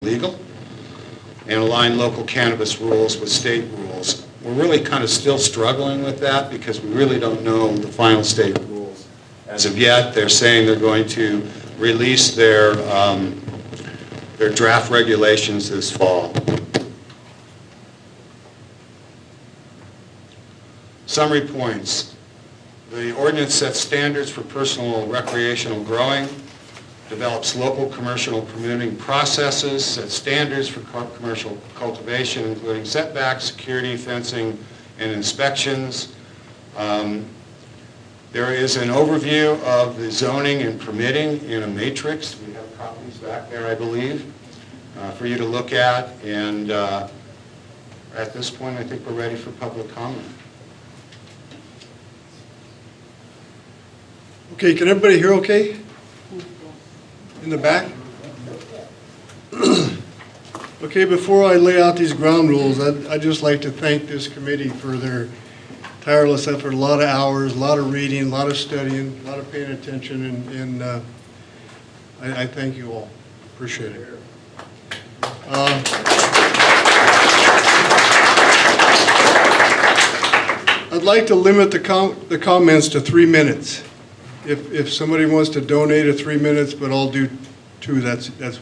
legal and align local cannabis rules with state rules. We're really kind of still struggling with that because we really don't know the final state rules. As of yet, they're saying they're going to release their draft regulations this fall. Summary points. The ordinance sets standards for personal recreational growing, develops local commercial permitting processes, sets standards for commercial cultivation, including setbacks, security, fencing, and inspections. There is an overview of the zoning and permitting in a matrix. We have copies back there, I believe, for you to look at. And at this point, I think we're ready for public comment. Okay, can everybody hear okay? In the back? Okay, before I lay out these ground rules, I'd just like to thank this committee for their tireless effort, a lot of hours, a lot of reading, a lot of studying, a lot of paying attention, and I thank you all. Appreciate it. I'd like to limit the comments to 3 minutes. If somebody wants to donate a 3 minutes, but I'll do 2, that's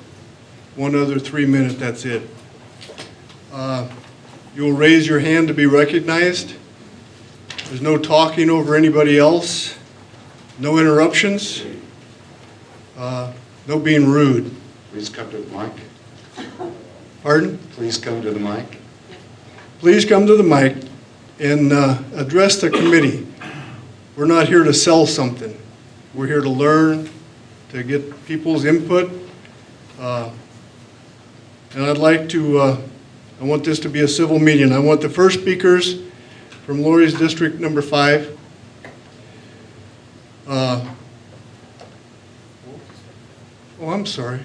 one other 3 minute, that's it. You'll raise your hand to be recognized. There's no talking over anybody else, no interruptions, no being rude. Please come to the mic. Pardon? Please come to the mic. Please come to the mic and address the committee. We're not here to sell something. We're here to learn, to get people's input. And I'd like to, I want this to be a civil meeting. I want the first speakers from Laurie's District number 5. Oh, I'm sorry.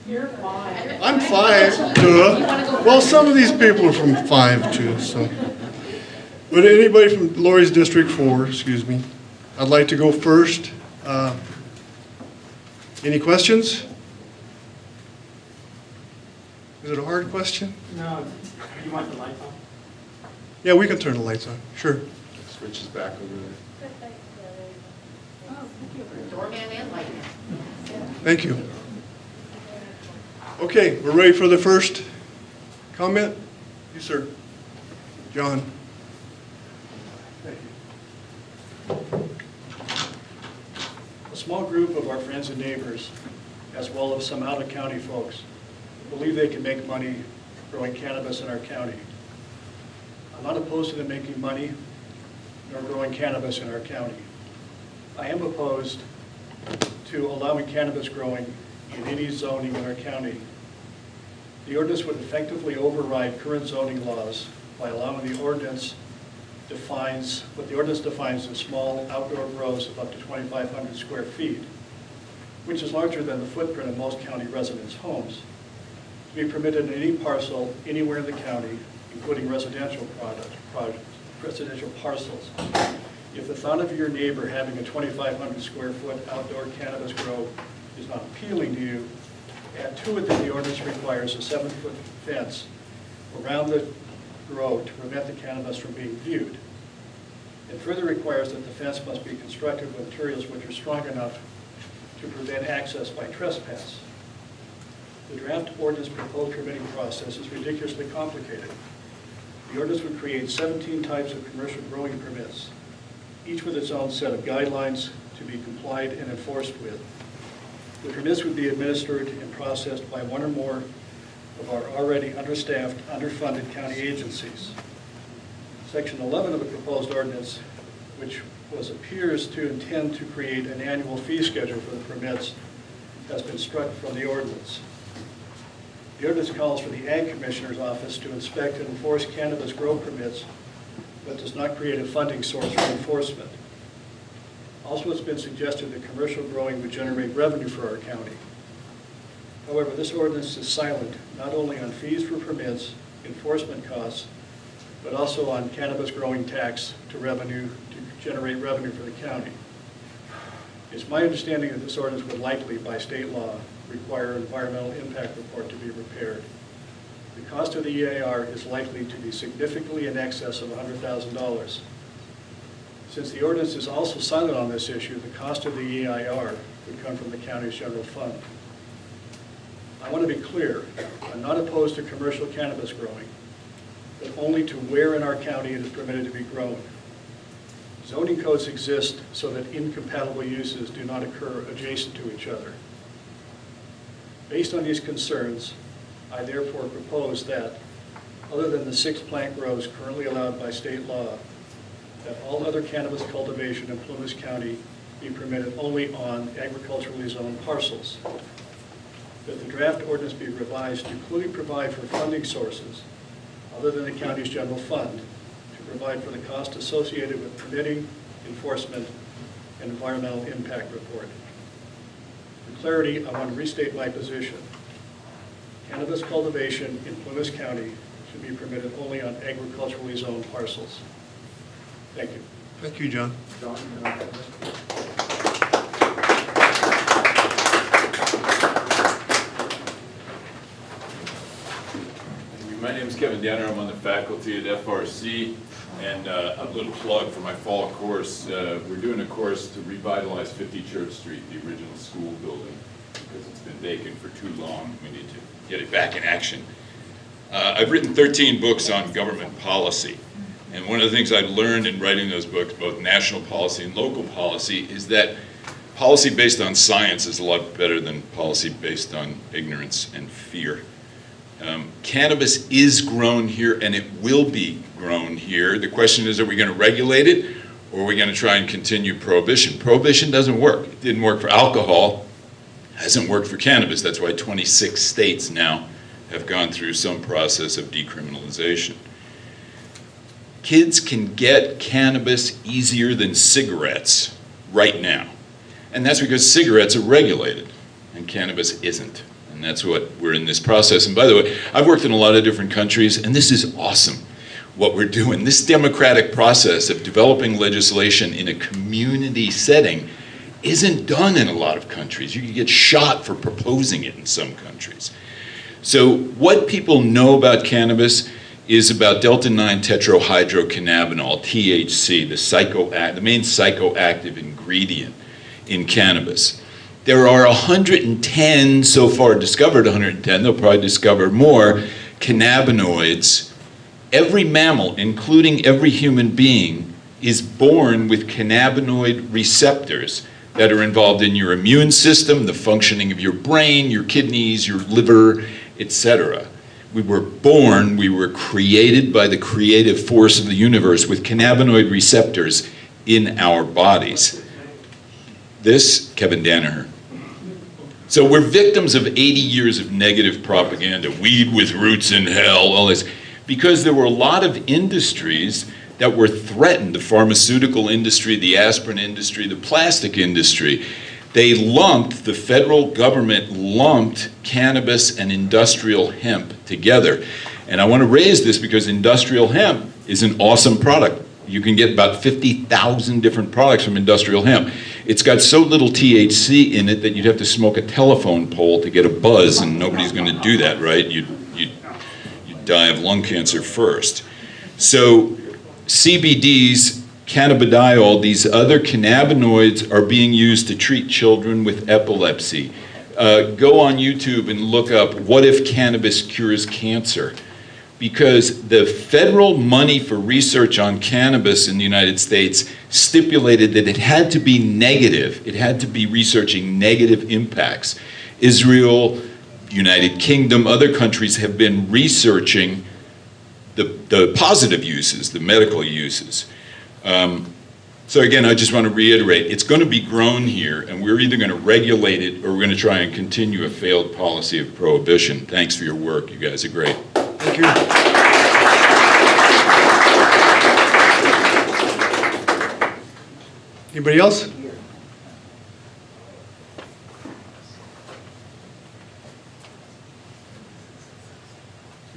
You're fine. I'm 5, duh. Well, some of these people are from 5 too, so. But anybody from Laurie's District 4, excuse me, I'd like to go first. Any questions? Is it a hard question? No. You want the lights on? Yeah, we can turn the lights on, sure. Switches back over there. Doorman and lighting. Thank you. Okay, we're ready for the first comment? You, sir. John. A small group of our friends and neighbors, as well as some out-of-county folks, believe they can make money growing cannabis in our county. I'm not opposed to them making money nor growing cannabis in our county. I am opposed to allowing cannabis growing in any zoning in our county. The ordinance would effectively override current zoning laws by allowing the ordinance defines as small outdoor grows of up to 2,500 square feet, which is larger than the footprint of most county residents' homes, to be permitted in any parcel anywhere in the county, including residential parcels. If the thought of your neighbor having a 2,500 square foot outdoor cannabis grow is not appealing to you, add to it that the ordinance requires a 7-foot fence around the grow to prevent the cannabis from being viewed. It further requires that the fence must be constructed with materials which are strong enough to prevent access by trespass. The draft ordinance proposed permitting process is ridiculously complicated. The ordinance would create 17 types of commercial growing permits, each with its own set of guidelines to be complied and enforced with. The permits would be administered and processed by one or more of our already understaffed, underfunded county agencies. Section 11 of the proposed ordinance, which appears to intend to create an annual fee schedule for the permits, has been struck from the ordinance. The ordinance calls for the Ag Commissioner's Office to inspect and enforce cannabis grow permits, but does not create a funding source for enforcement. Also, it's been suggested that commercial growing would generate revenue for our county. However, this ordinance is silent not only on fees for permits, enforcement costs, but also on cannabis growing tax to generate revenue for the county. It's my understanding that this ordinance would likely, by state law, require an environmental impact report to be prepared. The cost of the EIR is likely to be significantly in excess of $100,000. Since the ordinance is also silent on this issue, the cost of the EIR would come from the county's general fund. I want to be clear, I'm not opposed to commercial cannabis growing, but only to where in our county it is permitted to be grown. Zoning codes exist so that incompatible uses do not occur adjacent to each other. Based on these concerns, I therefore propose that, other than the 6 plant grows currently allowed by state law, that all other cannabis cultivation in Plumas County be permitted only on agriculturally zoned parcels. That the draft ordinance be revised to clearly provide for funding sources, other than the county's general fund, to provide for the cost associated with permitting, enforcement, and environmental impact report. For clarity, I want to restate my position. Cannabis cultivation in Plumas County should be permitted only on agriculturally zoned parcels. Thank you. Thank you, John. My name is Kevin Danner. I'm on the faculty at FRC, and a little plug for my fall course. We're doing a course to revitalize 50 Church Street, the original school building, because it's been vacant for too long. We need to get it back in action. I've written 13 books on government policy, and one of the things I learned in writing those books, both national policy and local policy, is that policy based on science is a lot better than policy based on ignorance and fear. Cannabis is grown here, and it will be grown here. The question is, are we going to regulate it, or are we going to try and continue prohibition? Prohibition doesn't work. It didn't work for alcohol. Hasn't worked for cannabis. That's why 26 states now have gone through some process of decriminalization. Kids can get cannabis easier than cigarettes right now. And that's because cigarettes are regulated, and cannabis isn't. And that's what we're in this process. And by the way, I've worked in a lot of different countries, and this is awesome, what we're doing. This democratic process of developing legislation in a community setting isn't done in a lot of countries. You can get shot for proposing it in some countries. So what people know about cannabis is about delta-9 tetrahydrocannabinol, THC, the main psychoactive ingredient in cannabis. There are 110 so far discovered, 110, they'll probably discover more, cannabinoids. Every mammal, including every human being, is born with cannabinoid receptors that are involved in your immune system, the functioning of your brain, your kidneys, your liver, etc. We were born, we were created by the creative force of the universe with cannabinoid receptors in our bodies. This, Kevin Danaher. So we're victims of 80 years of negative propaganda, weed with roots in hell, all this, because there were a lot of industries that were threatened, the pharmaceutical industry, the aspirin industry, the plastic industry. The federal government lumped cannabis and industrial hemp together. And I want to raise this because industrial hemp is an awesome product. You can get about 50,000 different products from industrial hemp. It's got so little THC in it that you'd have to smoke a telephone pole to get a buzz, and nobody's going to do that, right? You'd die of lung cancer first. So CBDs, cannabidiol, these other cannabinoids are being used to treat children with epilepsy. Go on YouTube and look up, what if cannabis cures cancer? Because the federal money for research on cannabis in the United States stipulated that it had to be negative. It had to be researching negative impacts. Israel, United Kingdom, other countries have been researching the positive uses, the medical uses. So again, I just want to reiterate, it's going to be grown here, and we're either going to regulate it or we're going to try and continue a failed policy of prohibition. Thanks for your work. You guys are great. Thank you. Anybody else?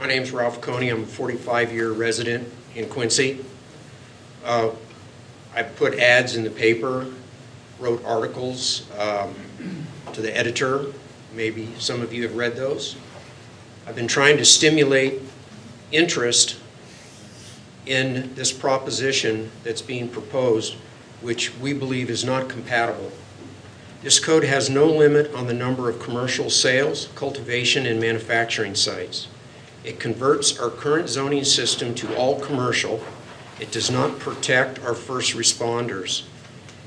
My name's Ralph Coney. I'm a 45-year resident in Quincy. I put ads in the paper, wrote articles to the editor, Maybe some of you have read those. I've been trying to stimulate interest in this proposition that's being proposed, which we believe is not compatible. This code has no limit on the number of commercial sales, cultivation, and manufacturing sites. It converts our current zoning system to all commercial. It does not protect our first responders.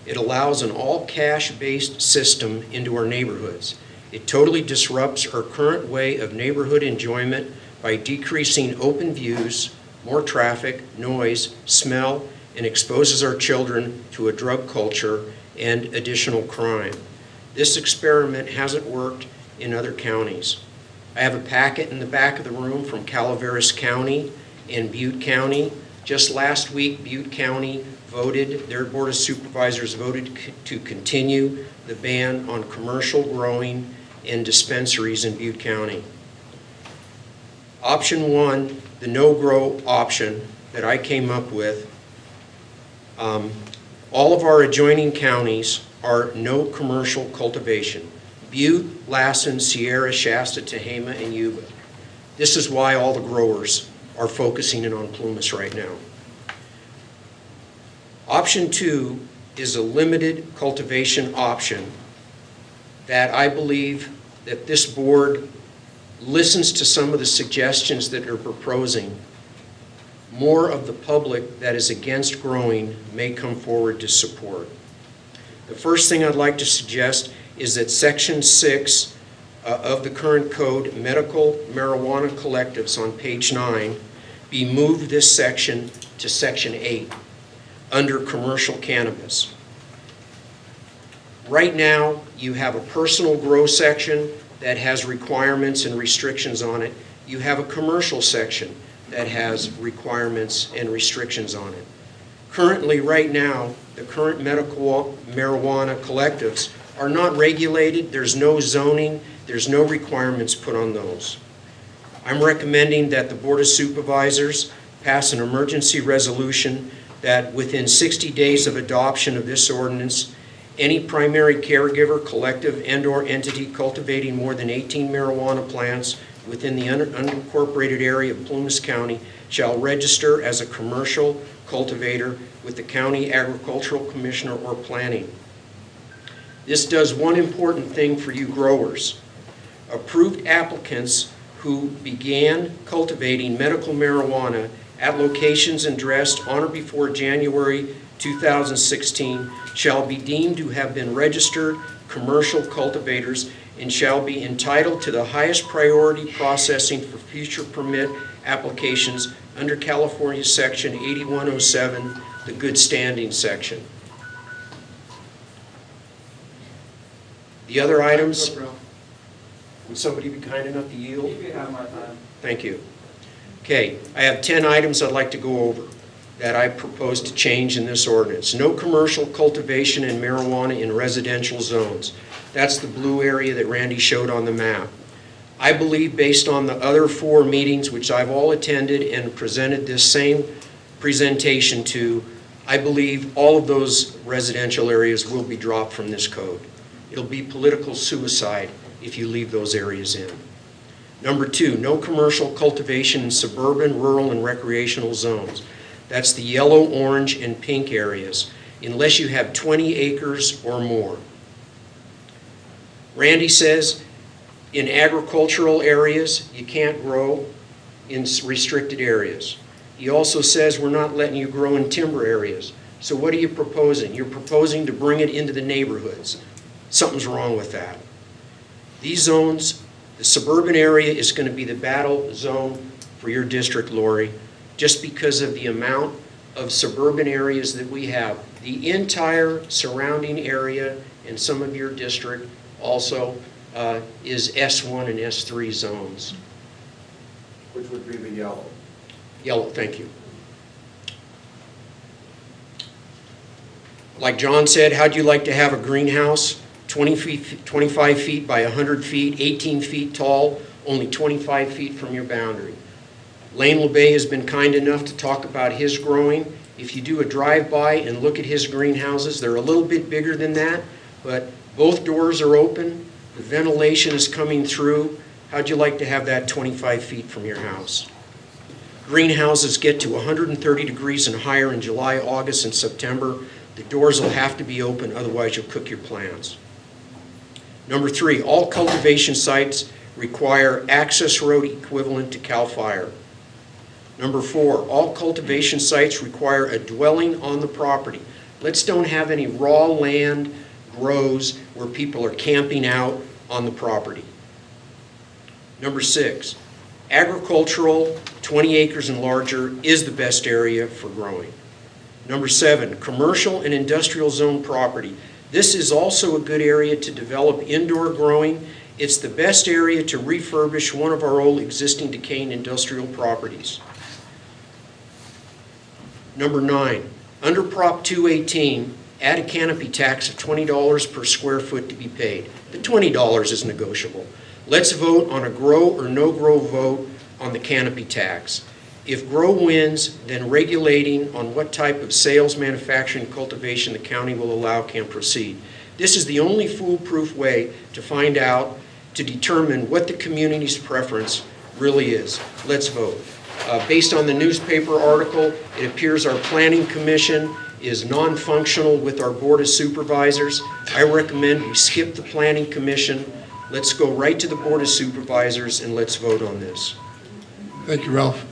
It allows an all cash-based system into our neighborhoods. It totally disrupts our current way of neighborhood enjoyment by decreasing open views, more traffic, noise, smell, and exposes our children to a drug culture and additional crime. This experiment hasn't worked in other counties. I have a packet in the back of the room from Calaveras County and Butte County. Just last week, Butte County voted, their Board of Supervisors voted to continue the ban on commercial growing in dispensaries in Butte County. Option one, the no-grow option that I came up with, all of our adjoining counties are no commercial cultivation. Butte, Lassen, Sierra, Shasta, Tehama, and Yuba. This is why all the growers are focusing in on Plumas right now. Option two is a limited cultivation option that I believe that this board listens to some of the suggestions that are proposing. More of the public that is against growing may come forward to support. The first thing I'd like to suggest is that Section 6 of the current code, medical marijuana collectives on page 9, be moved this section to Section 8 under commercial cannabis. Right now, you have a personal grow section that has requirements and restrictions on it. You have a commercial section that has requirements and restrictions on it. Currently, right now, the current medical marijuana collectives are not regulated. There's no zoning. There's no requirements put on those. I'm recommending that the Board of Supervisors pass an emergency resolution that within 60 days of adoption of this ordinance, any primary caregiver, collective, and/or entity cultivating more than 18 marijuana plants within the unincorporated area of Plumas County shall register as a commercial cultivator with the County Agricultural Commissioner or Planning. This does one important thing for you growers. Approved applicants who began cultivating medical marijuana at locations addressed on or before January 2016 shall be deemed to have been registered commercial cultivators and shall be entitled to the highest priority processing for future permit applications under California Section 8107, the good standing section. The other items, would somebody be kind enough to yield? You can have my time. Thank you. Okay, I have 10 items I'd like to go over that I propose to change in this ordinance. No commercial cultivation and marijuana in residential zones. That's the blue area that Randy showed on the map. I believe based on the other 4 meetings, which I've all attended and presented this same presentation to, I believe all of those residential areas will be dropped from this code. It'll be political suicide if you leave those areas in. Number 2, no commercial cultivation in suburban, rural, and recreational zones. That's the yellow, orange, and pink areas, unless you have 20 acres or more. Randy says in agricultural areas, you can't grow in restricted areas. He also says we're not letting you grow in timber areas. So what are you proposing? You're proposing to bring it into the neighborhoods. Something's wrong with that. These zones, the suburban area is going to be the battle zone for your district, Lori, just because of the amount of suburban areas that we have. The entire surrounding area in some of your district also is S1 and S3 zones. Which would be the yellow. Yellow, thank you. Like John said, how'd you like to have a greenhouse? 25 feet by 100 feet, 18 feet tall, only 25 feet from your boundary. Lane LeBay has been kind enough to talk about his growing. If you do a drive-by and look at his greenhouses, they're a little bit bigger than that, but both doors are open. The ventilation is coming through. How'd you like to have that 25 feet from your house? Greenhouses get to 130 degrees and higher in July, August, and September. The doors will have to be open, otherwise you'll cook your plants. Number 3, all cultivation sites require access road equivalent to CAL FIRE. Number 4, all cultivation sites require a dwelling on the property. Let's don't have any raw land grows where people are camping out on the property. Number 6, agricultural, 20 acres and larger is the best area for growing. Number 7, commercial and industrial zone property. This is also a good area to develop indoor growing. It's the best area to refurbish one of our old existing decaying industrial properties. Number 9, under Prop 218, add a canopy tax of $20 per square foot to be paid. The $20 is negotiable. Let's vote on a grow or no grow vote on the canopy tax. If grow wins, then regulating on what type of sales, manufacturing, and cultivation the county will allow can proceed. This is the only foolproof way to find out, to determine what the community's preference really is. Let's vote. Based on the newspaper article, it appears our planning commission is non-functional with our board of supervisors. I recommend we skip the planning commission. Let's go right to the board of supervisors and let's vote on this. Thank you, Ralph.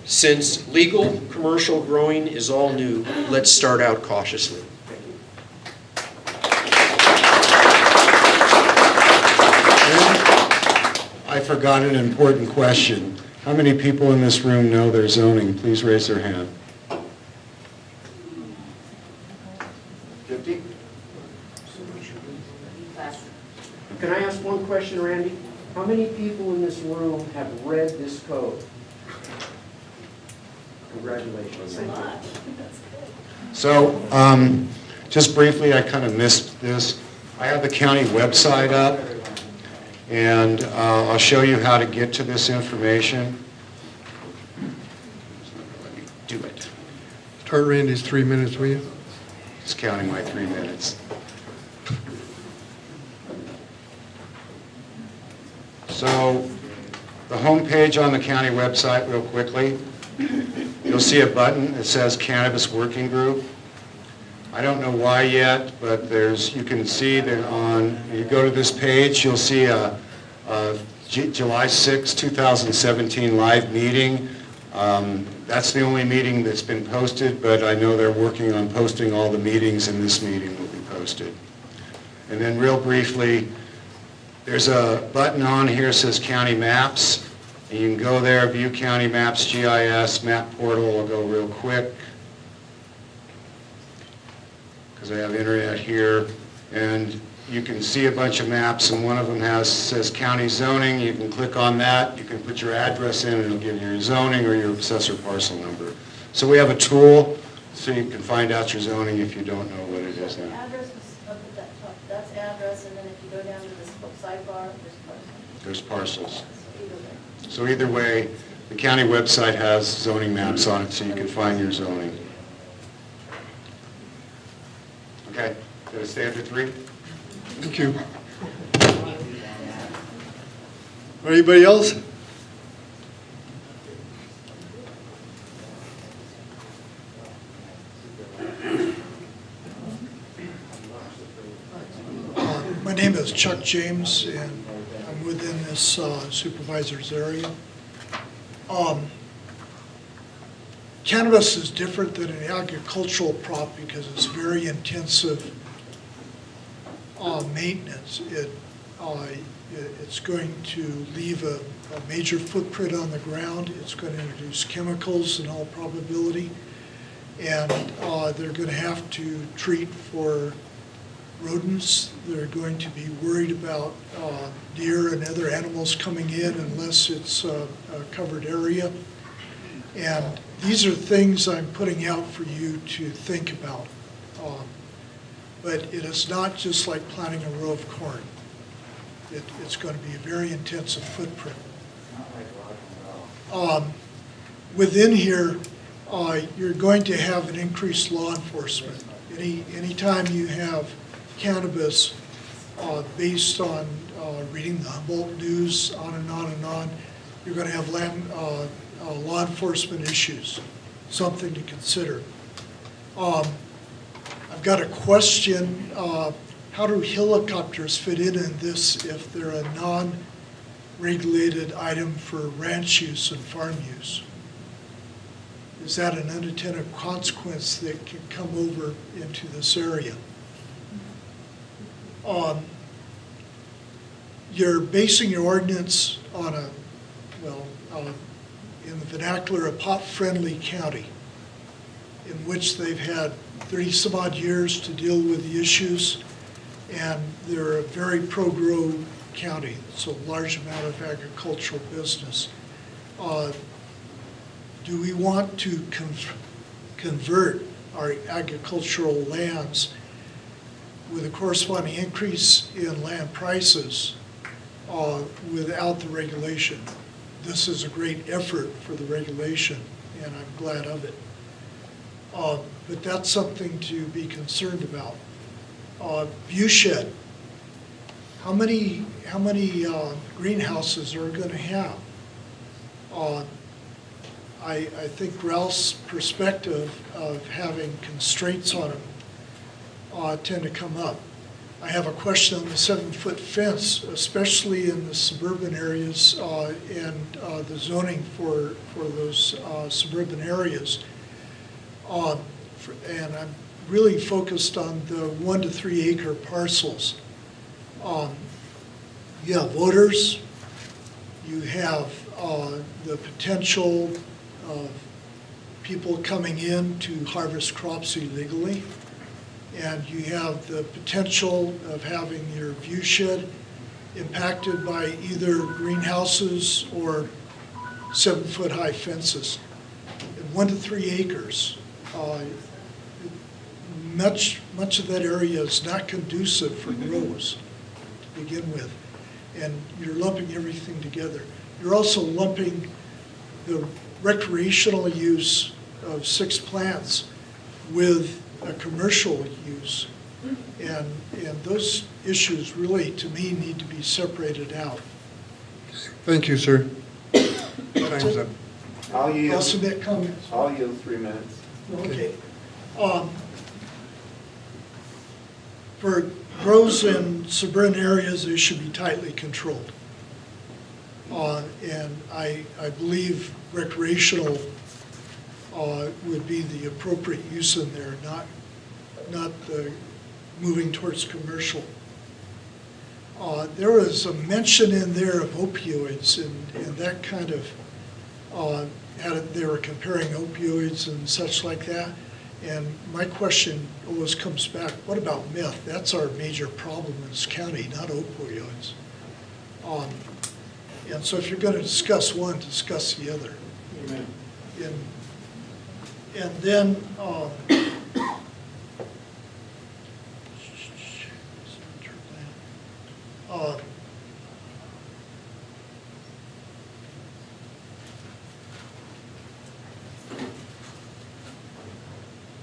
Since legal commercial growing is all new, let's start out cautiously. I forgot an important question. How many people in this room know their zoning? Please raise their hand. 50? Can I ask one question, Randy? How many people in this room have read this code? Congratulations. Thank you. So, just briefly, I kind of missed this. I have the county website up, and I'll show you how to get to this information. Let me do it. Start Randy's 3 minutes, will you? Just counting my 3 minutes. So, the homepage on the county website, real quickly, you'll see a button that says Cannabis Working Group. I don't know why yet, but you can see that you go to this page, you'll see a July 6, 2017 live meeting. That's the only meeting that's been posted, but I know they're working on posting all the meetings, and this meeting will be posted. And then real briefly, there's a button on here that says County Maps. And you can go there, view County Maps, GIS, map portal. I'll go real quick because I have internet here. And you can see a bunch of maps, and one of them says county zoning. You can click on that. You can put your address in, and it'll give you your zoning or your assessor parcel number. So we have a tool so you can find out your zoning if you don't know what it is now. Address is up at that top, that's address, and then if you go down to this sidebar, there's parcel. There's parcels. So either way. So either way, the county website has zoning maps on it, so you can find your zoning. Okay, did I stay after 3? Thank you. Anybody else? My name is Chuck James, and I'm within this supervisor's area. Cannabis is different than an agricultural crop because it's very intensive maintenance. It's going to leave a major footprint on the ground. It's going to introduce chemicals in all probability, and they're going to have to treat for rodents. They're going to be worried about deer and other animals coming in unless it's a covered area. And these are things I'm putting out for you to think about. But it is not just like planting a row of corn. It's going to be a very intensive footprint. Within here, you're going to have an increased law enforcement. Anytime you have cannabis, based on reading the Humboldt News, on and on and on, you're going to have law enforcement issues, something to consider. I've got a question. How do helicopters fit in this if they're a non-regulated item for ranch use and farm use? Is that an unintended consequence that can come over into this area? You're basing your ordinance on in the vernacular, a pot-friendly county, in which they've had 30-some-odd years to deal with the issues, and they're a very pro-grow county. It's a large amount of agricultural business. Do we want to convert our agricultural lands with a corresponding increase in land prices without the regulation? This is a great effort for the regulation, and I'm glad of it. But that's something to be concerned about. View shed. How many greenhouses are we going to have? I think Ralph's perspective of having constraints on them tend to come up. I have a question on the 7-foot fence, especially in the suburban areas and the zoning for those suburban areas. And I'm really focused on the 1 to 3 acre parcels. You have voters, you have the potential of people coming in to harvest crops illegally, and you have the potential of having your view shed impacted by either greenhouses or 7-foot high fences. In 1 to 3 acres, much of that area is not conducive for grows to begin with, and you're lumping everything together. You're also lumping the recreational use of 6 plants with a commercial use, and those issues really, to me, need to be separated out. Thank you, sir. Time's up. I'll I'll yield, submit comments. I'll yield 3 minutes. Okay. For grows in suburban areas, they should be tightly controlled. And I believe recreational would be the appropriate use in there, not the moving towards commercial. There was a mention in there of opioids and that kind of, they were comparing opioids and such like that. And my question always comes back, what about meth? That's our major problem in this county, not opioids. And so if you're going to discuss one, discuss the other. Amen. And then,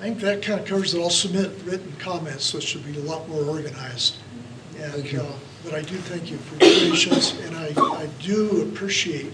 I think that kind of covers it. I'll submit written comments, so it should be a lot more organized. And, Thank you. but I do thank you for your patience, and I do appreciate